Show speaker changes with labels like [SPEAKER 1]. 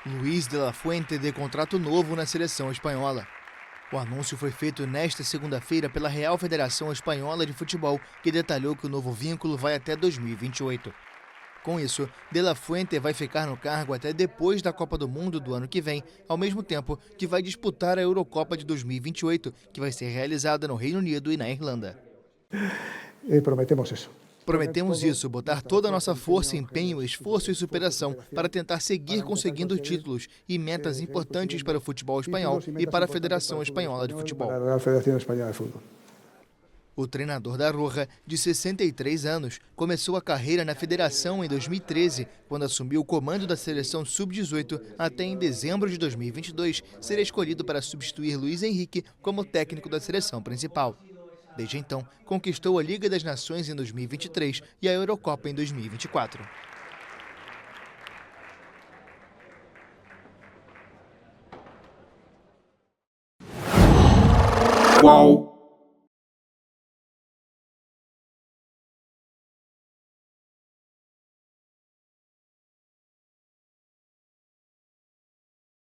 [SPEAKER 1] Luís de la Fuente de contrato novo na seleção espanhola. O anúncio foi feito nesta segunda-feira pela Real Federação Espanhola de Futebol, que detalhou que o novo vínculo vai até 2028. Com isso, De la Fuente vai ficar no cargo até depois da Copa do Mundo do ano que vem, ao mesmo tempo que vai disputar a Eurocopa de 2028, que vai ser realizada no Reino Unido e na Irlanda.
[SPEAKER 2] Prometemos isso.
[SPEAKER 1] Prometemos isso, botar toda a nossa força, empenho, esforço e superação para tentar seguir conseguindo títulos e metas importantes para o futebol espanhol e para a Federação Espanhola de Futebol. O treinador da Roja, de 63 anos, começou a carreira na federação em 2013, quando assumiu o comando da seleção sub-18, até em dezembro de 2022 ser escolhido para substituir Luís Henrique como técnico da seleção principal. Desde então, conquistou a Liga das Nações em 2023 e a Eurocopa em 2024.
[SPEAKER 3] Qual?